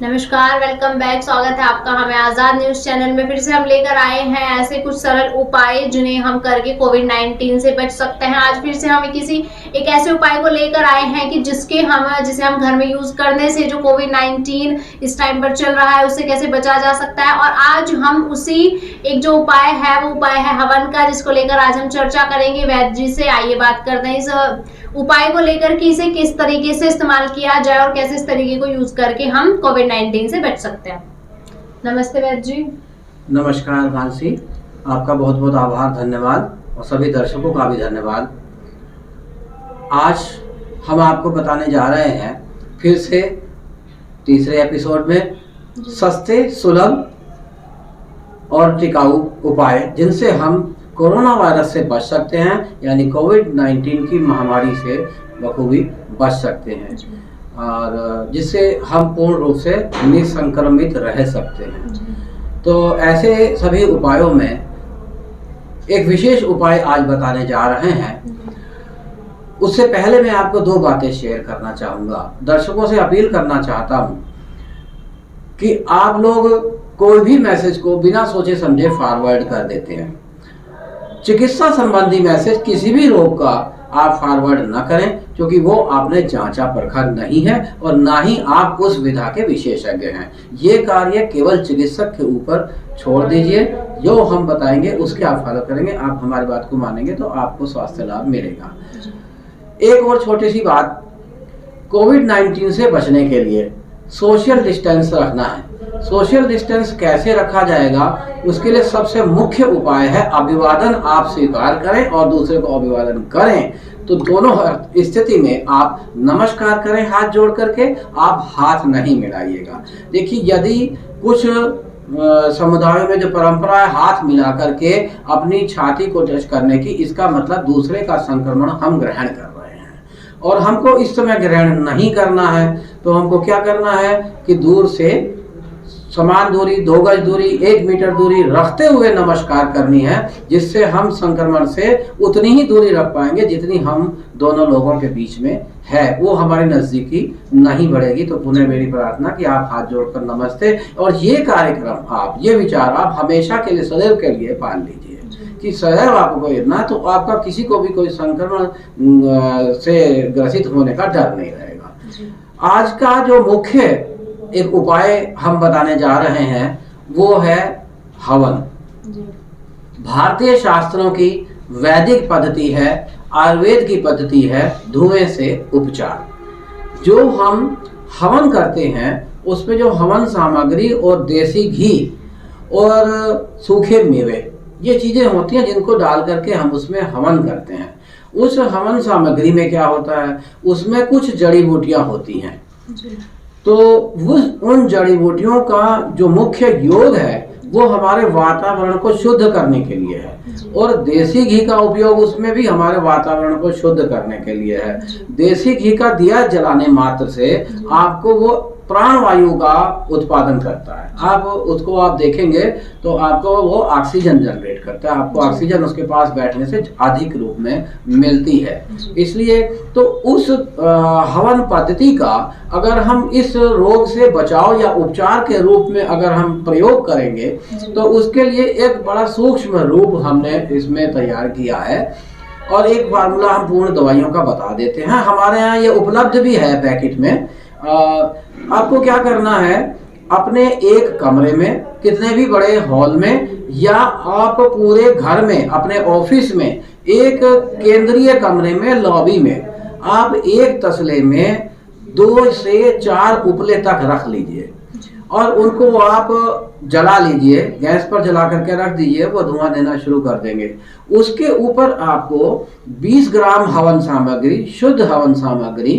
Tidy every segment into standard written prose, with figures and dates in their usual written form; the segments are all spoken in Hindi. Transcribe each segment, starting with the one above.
नमस्कार, वेलकम बैक। स्वागत है आपका हमें आजाद न्यूज चैनल में। फिर से हम लेकर आए हैं ऐसे कुछ सरल उपाय जिन्हें हम करके कोविड-19 से बच सकते हैं। आज फिर से हम एक ऐसे उपाय को लेकर आए हैं कि जिसे हम घर में यूज करने से जो कोविड-19 इस टाइम पर चल रहा है उससे कैसे बचा जा सकता है। और आज हम उसी एक जो उपाय है वो उपाय है हवन का, जिसको लेकर आज हम चर्चा करेंगे वैद्य जी से। आइए बात करते हैं इस उपाय को लेकर कि इसे किस तरीके से इस्तेमाल किया जाए और कैसे इस तरीके को यूज करके हम कोविड-19 से बच सकते हैं। नमस्ते वैद्य जी। नमस्कार मानसी, आपका बहुत बहुत आभार, धन्यवाद और सभी दर्शकों का भी धन्यवाद। आज हम आपको बताने जा रहे हैं फिर से तीसरे एपिसोड में सस्ते, सुलभ और टिकाऊ उपाय जिनसे हम कोरोना वायरस से बच सकते हैं, यानी कोविड-19 की महामारी से बखूबी बच सकते हैं और जिससे हम पूर्ण रूप से निसंक्रमित रह सकते हैं। तो ऐसे सभी उपायों में एक विशेष उपाय आज बताने जा रहे हैं। उससे पहले मैं आपको दो बातें शेयर करना चाहूँगा। दर्शकों से अपील करना चाहता हूँ कि आप लोग कोई भी मैसेज को बिना सोचे समझे फॉरवर्ड कर देते हैं। चिकित्सा संबंधी मैसेज किसी भी रोग का आप फॉरवर्ड न करें, क्योंकि वो आपने जांचा परखा नहीं है और ना ही आप उस विधा के विशेषज्ञ हैं। ये कार्य केवल चिकित्सक के ऊपर छोड़ दीजिए। जो हम बताएंगे उसके आप फॉलो करेंगे, आप हमारी बात को मानेंगे तो आपको स्वास्थ्य लाभ मिलेगा। एक और छोटी सी बात, कोविड-19 से बचने के लिए सोशल डिस्टेंस रखना है। सोशल डिस्टेंस कैसे रखा जाएगा, उसके लिए सबसे मुख्य उपाय है अभिवादन आप स्वीकार करें और दूसरे को अभिवादन करें। तो दोनों स्थिति में आप नमस्कार करें हाथ जोड़ करके, आप हाथ नहीं मिलाइएगा। देखिए, यदि कुछ समुदायों में जो परंपरा है हाथ मिला करके अपनी छाती को टच करने की, इसका मतलब दूसरे का संक्रमण हम ग्रहण कर रहे हैं और हमको इस समय ग्रहण नहीं करना है। तो हमको क्या करना है कि दूर से समान दूरी, 2 गज दूरी, 1 मीटर दूरी रखते हुए नमस्कार करनी है, जिससे हम संक्रमण से उतनी ही दूरी रख पाएंगे जितनी हम दोनों लोगों के बीच में है, वो हमारी नजदीकी नहीं बढ़ेगी। तो पुनः मेरी प्रार्थना कि आप हाथ जोड़कर नमस्ते, और ये कार्यक्रम आप, ये विचार आप हमेशा के लिए, सदैव के लिए पाल लीजिए कि सदैव आपको इतना, तो आपका किसी को भी कोई संक्रमण से ग्रसित होने का डर नहीं रहेगा। आज का जो मुख्य एक उपाय हम बताने जा रहे हैं वो है हवन। भारतीय शास्त्रों की वैदिक पद्धति है, आयुर्वेद की पद्धति है धुएं से उपचार। जो हम हवन करते हैं उसमें जो हवन सामग्री और देसी घी और सूखे मेवे, ये चीजें होती हैं जिनको डाल करके हम उसमें हवन करते हैं। उस हवन सामग्री में क्या होता है, उसमें कुछ जड़ी बूटियां होती हैं। तो उन जड़ी बूटियों का जो मुख्य योग है वो हमारे वातावरण को शुद्ध करने के लिए है, और देसी घी का उपयोग उसमें भी हमारे वातावरण को शुद्ध करने के लिए है। देसी घी का दिया जलाने मात्र से आपको वो प्राणवायु का उत्पादन करता है। आप उसको आप देखेंगे तो आपको वो ऑक्सीजन जनरेट करता है, आपको ऑक्सीजन उसके पास बैठने से अधिक रूप में मिलती है। इसलिए तो उस हवन पद्धति का अगर हम इस रोग से बचाव या उपचार के रूप में अगर हम प्रयोग करेंगे तो उसके लिए एक बड़ा सूक्ष्म रूप हमने इसमें तैयार किया है। और एक फार्मूला हम पूर्ण दवाइयों का बता देते हैं, हमारे यहाँ ये उपलब्ध भी है पैकेट में। आपको क्या करना है, अपने एक कमरे में, कितने भी बड़े हॉल में, या आप पूरे घर में, अपने ऑफिस में, एक केंद्रीय कमरे में, लॉबी में, आप एक तसले में 2 से 4 उपले तक रख लीजिए और उनको आप जला लीजिए। गैस पर जला करके रख दीजिए, वो धुआं देना शुरू कर देंगे। उसके ऊपर आपको 20 ग्राम हवन सामग्री, शुद्ध हवन सामग्री,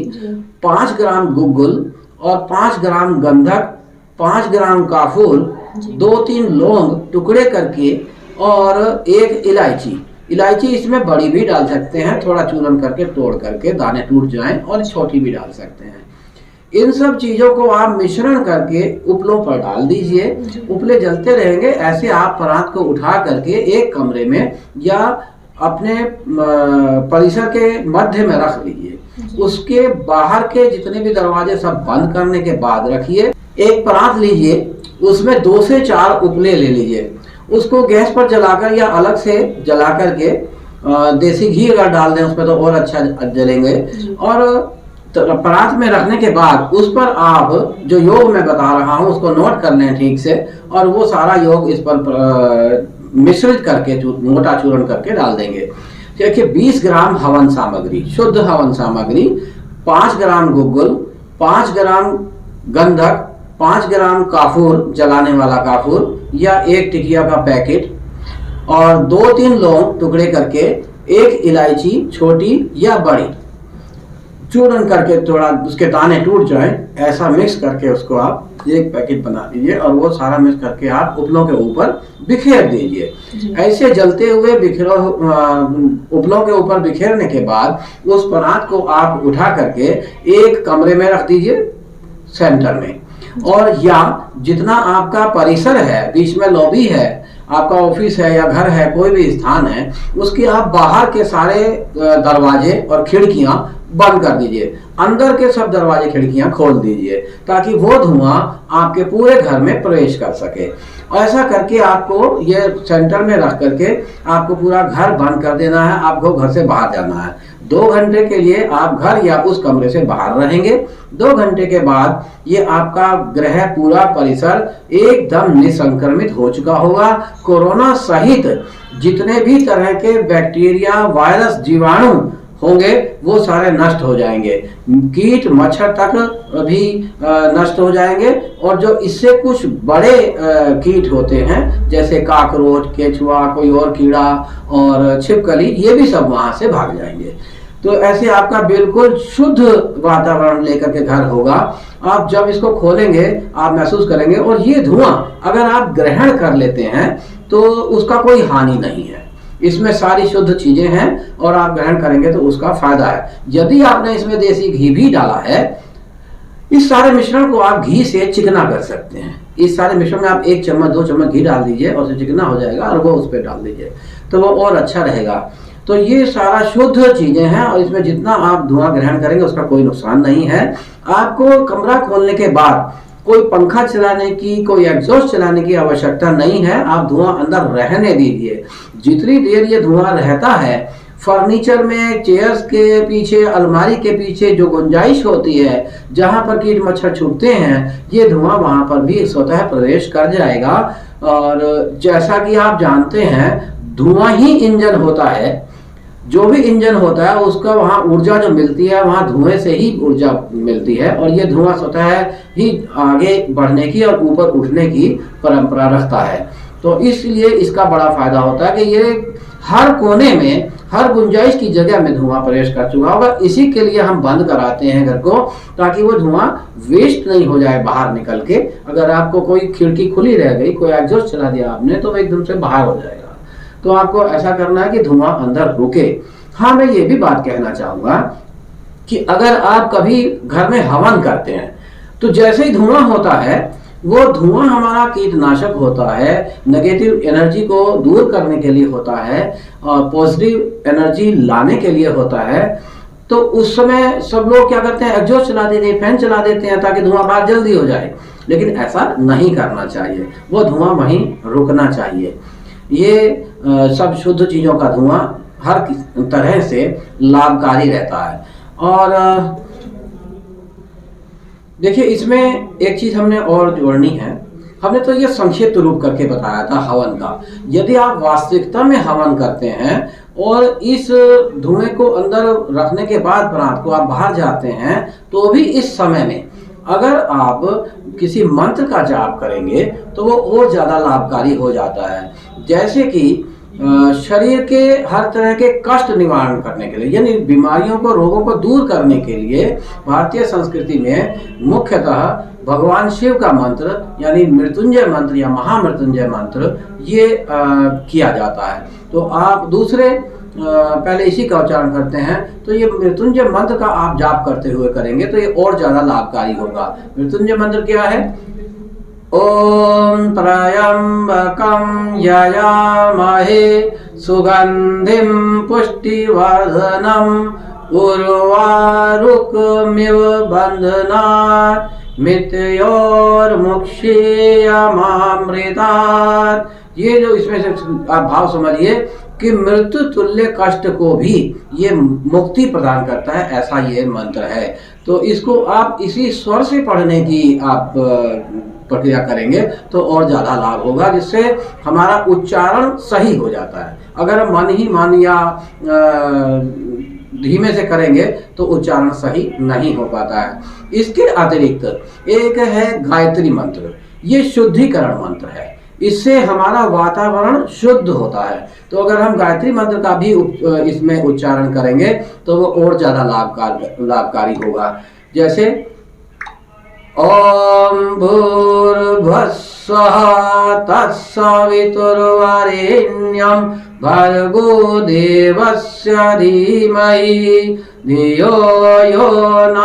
5 ग्राम गुग्गुल और 5 ग्राम गंधक, 5 ग्राम काफूर, 2-3 लौंग टुकड़े करके, और एक इलायची इसमें बड़ी भी डाल सकते हैं, थोड़ा चूरन करके तोड़ करके, दाने टूट जाएं, और छोटी भी डाल सकते हैं। इन सब चीजों को आप मिश्रण करके उपलों पर डाल दीजिए। उपले जलते रहेंगे। ऐसे आप परात को उठा करके एक कमरे में या अपने परिसर के मध्य में रख लीजिए। उसके बाहर के जितने भी दरवाजे सब बंद करने के बाद रखिए। एक परात लीजिए, उसमें 2 से 4 उपले ले लीजिए। उसको गैस पर जलाकर या अलग से जला करके देसी घी अगर डाल दें उसमें तो और अच्छा जलेंगे। और परात में रखने के बाद उस पर आप जो योग मैं बता रहा हूँ उसको नोट कर लें ठीक से, और वो सारा योग इस पर मिश्रित करके मोटा चूर्ण करके डाल देंगे। देखिए 20 ग्राम हवन सामग्री, शुद्ध हवन सामग्री, 5 ग्राम गुग्गुल, 5 ग्राम गंधक, 5 ग्राम काफूर, जलाने वाला काफूर या 1 टिकिया का पैकेट, और 2-3 लौंग टुकड़े करके, 1 इलायची छोटी या बड़ी चूर्ण करके, थोड़ा उसके दाने टूट जाए ऐसा मिक्स करके उसको आप एक पैकेट बना लीजिए और वो सारा मिक्स करके आप उपलों के ऊपर बिखेर दीजिए। ऐसे जलते हुए उपलों के ऊपर बिखेरने के बाद उस परात को आप उठा करके एक कमरे में रख दीजिए सेंटर में, और या जितना आपका परिसर है, बीच में लॉबी है, आपका ऑफिस है या घर है, कोई भी स्थान है, उसके आप बाहर के सारे दरवाजे और खिड़कियां बंद कर दीजिए। अंदर के सब दरवाजे खिड़कियां खोल दीजिए ताकि वो धुआं आपके पूरे घर में प्रवेश कर सके। ऐसा करके आपको ये सेंटर में रख करके आपको पूरा घर बंद कर देना है। आपको घर से बाहर जाना है। 2 घंटे के लिए आप घर या उस कमरे से बाहर रहेंगे। 2 घंटे के बाद ये आपका गृह पूरा परिसर एकदम निसंक्रमित हो चुका होगा। कोरोना सहित जितने भी तरह के बैक्टीरिया, वायरस, जीवाणु होंगे वो सारे नष्ट हो जाएंगे। कीट मच्छर तक भी नष्ट हो जाएंगे, और जो इससे कुछ बड़े कीट होते हैं जैसे काकरोच, केचुआ, कोई और कीड़ा और छिपकली, ये भी सब वहां से भाग जाएंगे। तो ऐसे आपका बिल्कुल शुद्ध वातावरण लेकर के घर होगा। आप जब इसको खोलेंगे आप महसूस करेंगे, और ये धुआं अगर आप ग्रहण कर लेते हैं तो उसका कोई हानि नहीं है। इसमें सारी शुद्ध चीजें हैं और आप ग्रहण करेंगे तो उसका फायदा है। यदि आपने इसमें देसी घी भी डाला है, इस सारे मिश्रण को आप घी से चिकना कर सकते हैं। इस सारे मिश्रण में आप 1 चम्मच 2 चम्मच घी डाल दीजिए और चिकना हो जाएगा, और वो उस पर डाल दीजिए तो वो और अच्छा रहेगा। तो ये सारा शुद्ध चीजें हैं और इसमें जितना आप धुआं ग्रहण करेंगे उसका कोई नुकसान नहीं है। आपको कमरा खोलने के बाद कोई पंखा चलाने की, कोई एग्जॉस्ट चलाने की आवश्यकता नहीं है। आप धुआं अंदर रहने दीजिए। जितनी देर ये धुआं रहता है, फर्नीचर में, चेयर्स के पीछे, अलमारी के पीछे जो गुंजाइश होती है जहां पर कीट मच्छर छुपते हैं, ये धुआं वहां पर भी स्वतः प्रवेश कर जाएगा। और जैसा कि आप जानते हैं, धुआं ही इंजन होता है। जो भी इंजन होता है उसका वहां ऊर्जा जो मिलती है, वहां धुएं से ही ऊर्जा मिलती है, और ये धुआं स्वतः ही आगे बढ़ने की और ऊपर उठने की परंपरा रखता है। तो इसलिए इसका बड़ा फायदा होता है कि ये हर कोने में, हर गुंजाइश की जगह में धुआं प्रवेश कर चुका होगा। इसी के लिए हम बंद कराते हैं घर को, ताकि वो धुआं वेस्ट नहीं हो जाए बाहर निकल के। अगर आपको कोई खिड़की खुली रह गई, कोई एग्जॉस्ट चला दिया आपने, तो वो एकदम से बाहर हो जाएगा। तो आपको ऐसा करना है कि धुआं अंदर रुके। हाँ, मैं ये भी बात कहना चाहूंगा कि अगर आप कभी घर में हवन करते हैं तो जैसे ही धुआं होता है, वो धुआं हमारा कीटनाशक होता है, नेगेटिव एनर्जी को दूर करने के लिए होता है और पॉजिटिव एनर्जी लाने के लिए होता है। तो उस समय सब लोग क्या करते हैं, एग्जॉस्ट चला देते हैं, फैन चला देते हैं ताकि धुआं बाहर जल्दी हो जाए। लेकिन ऐसा नहीं करना चाहिए, वो धुआं वहीं रुकना चाहिए। ये सब शुद्ध चीजों का धुआं हर तरह से लाभकारी रहता है। और देखिए, इसमें एक चीज हमने और जोड़नी है। हमने तो ये संक्षिप्त रूप करके बताया था हवन का। यदि आप वास्तविकता में हवन करते हैं और इस धुएं को अंदर रखने के बाद रात को आप बाहर जाते हैं, तो भी इस समय में अगर आप किसी मंत्र का जाप करेंगे तो वो और ज्यादा लाभकारी हो जाता है। जैसे कि शरीर के हर तरह के कष्ट निवारण करने के लिए, यानी बीमारियों को, रोगों को दूर करने के लिए भारतीय संस्कृति में मुख्यतः भगवान शिव का मंत्र यानी मृत्युंजय मंत्र या महामृत्युंजय मंत्र ये किया जाता है। तो आप दूसरे पहले इसी का उच्चारण करते हैं, तो ये मृत्युंजय मंत्र का आप जाप करते हुए करेंगे तो ये और ज्यादा लाभकारी होगा। मृत्युंजय मंत्र क्या है? ओम त्र्यंबकं यजामहे सुगंधिं पुष्टिवर्धनम् उर्वारुकमिव बन्धनात् मृत्योर्मुक्षीयमामृतात्। ये जो इसमें से आप भाव समझिए कि मृत्यु तुल्य कष्ट को भी ये मुक्ति प्रदान करता है, ऐसा ये मंत्र है। तो इसको आप इसी स्वर से पढ़ने की आप प्रक्रिया करेंगे तो और ज़्यादा लाभ होगा, जिससे हमारा उच्चारण सही हो जाता है। अगर हम मन ही मन या धीमे से करेंगे तो उच्चारण सही नहीं हो पाता है। इसके अतिरिक्त एक है गायत्री मंत्र, ये शुद्धिकरण मंत्र है। इससे हमारा वातावरण शुद्ध होता है। तो अगर हम गायत्री मंत्र का भी इसमें उच्चारण करेंगे तो वो और ज़्यादा लाभकारी होगा। जैसे ओम भूर्भुवस्सुः तत्सवितुर्वरेण्यं भर्गो देवस्य धीमहि धियो यो न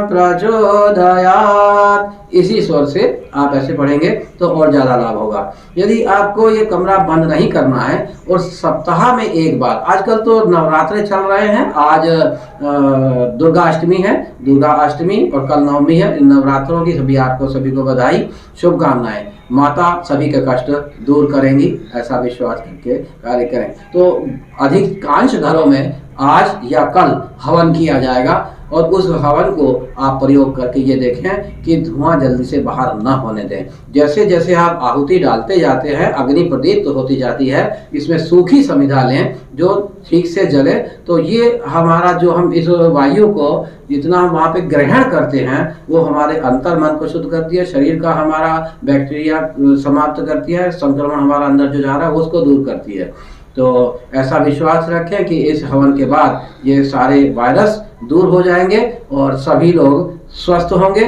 प्रचोदयात्। इसी स्वर से आप ऐसे पढ़ेंगे तो और ज़्यादा लाभ होगा। यदि आपको ये कमरा बंद नहीं करना है और सप्ताह में एक बार, आजकल तो नवरात्रे चल रहे हैं, आज दुर्गा अष्टमी है, दुर्गा अष्टमी और कल नवमी है। इन नवरात्रों की सभी को बधाई, शुभकामनाएं। माता सभी के कष्ट दूर करेंगी, ऐसा विश्वास करके कार्य करें। तो अधिकांश घरों में आज या कल हवन किया जाएगा और उस हवन को आप प्रयोग करके ये देखें कि धुआं जल्दी से बाहर न होने दें। जैसे जैसे आप आहुति डालते जाते हैं, अग्नि प्रदीप्त होती जाती है। इसमें सूखी समिधा लें जो ठीक से जले, तो ये हमारा जो हम इस वायु को जितना हम वहाँ पे ग्रहण करते हैं वो हमारे अंतर मन को शुद्ध करती है, शरीर का हमारा बैक्टीरिया समाप्त करती है, संक्रमण हमारा अंदर जो जा रहा है उसको दूर करती है। तो ऐसा विश्वास रखें कि इस हवन के बाद ये सारे वायरस दूर हो जाएंगे और सभी लोग स्वस्थ होंगे।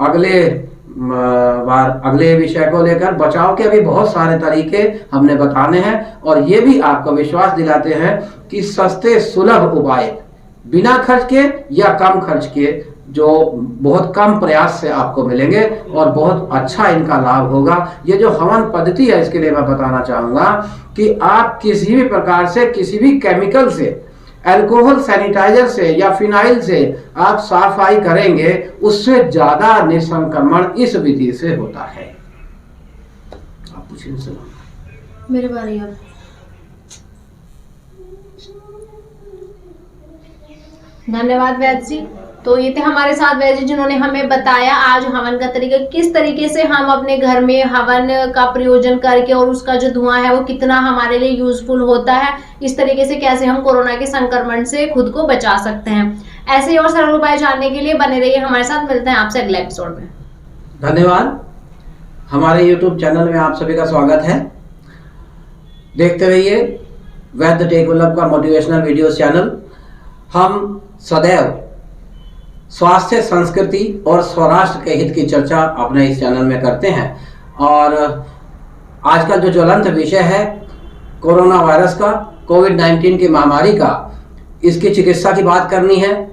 अगले बार अगले विषय को लेकर बचाव के भी बहुत सारे तरीके हमने बताने हैं और ये भी आपको विश्वास दिलाते हैं कि सस्ते सुलभ उपाय बिना खर्च के या कम खर्च के जो बहुत कम प्रयास से आपको मिलेंगे और बहुत अच्छा इनका लाभ होगा। ये जो हवन पद्धति है इसके लिए मैं बताना चाहूँगा कि आप किसी भी प्रकार से, किसी भी केमिकल से, अल्कोहल सैनिटाइजर से या फिनाइल से आप सफाई करेंगे, उससे ज्यादा निसंक्रमण इस विधि से होता है। आप पूछिए मेरे बारे में। धन्यवाद वैद्य जी। तो ये थे हमारे साथ वैद्य जी जिन्होंने हमें बताया आज हवन का तरीका, किस तरीके से हम अपने घर में हवन का प्रयोजन करके और उसका जो धुआं है वो कितना हमारे लिए यूजफुल होता है, इस तरीके से कैसे हम कोरोना के संक्रमण से खुद को बचा सकते हैं। ऐसे और सरल उपाय जानने के लिए बने रहिए हमारे साथ। मिलते हैं आपसे अगले एपिसोड में। धन्यवाद। हमारे YouTube चैनल में आप सभी का स्वागत है। देखते रहिए वैद्य टेक वल्लभ का मोटिवेशनल वीडियो चैनल। हम सदैव स्वास्थ्य, संस्कृति और स्वराष्ट्र के हित की चर्चा अपने इस चैनल में करते हैं और आजकल जो ज्वलंत विषय है कोरोना वायरस का, कोविड-19 की महामारी का, इसकी चिकित्सा की बात करनी है,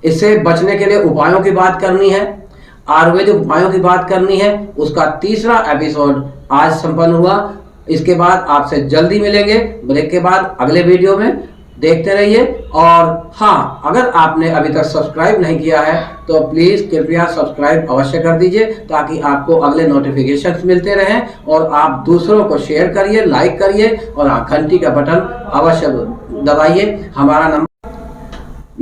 इससे बचने के लिए उपायों की बात करनी है, आयुर्वेदिक उपायों की बात करनी है। उसका तीसरा एपिसोड आज संपन्न हुआ। इसके बाद आपसे जल्दी मिलेंगे ब्रेक के बाद अगले वीडियो में। देखते रहिए और हाँ, अगर आपने अभी तक सब्सक्राइब नहीं किया है तो प्लीज़ कृपया सब्सक्राइब अवश्य कर दीजिए ताकि आपको अगले नोटिफिकेशंस मिलते रहें और आप दूसरों को शेयर करिए, लाइक करिए और घंटी का बटन अवश्य दबाइए। हमारा नंबर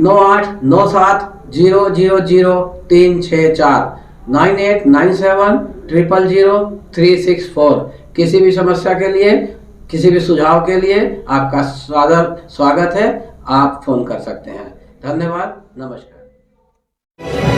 9897000364 9897000364। किसी भी समस्या के लिए, किसी भी सुझाव के लिए आपका स्वागत है। आप फोन कर सकते हैं। धन्यवाद। नमस्कार।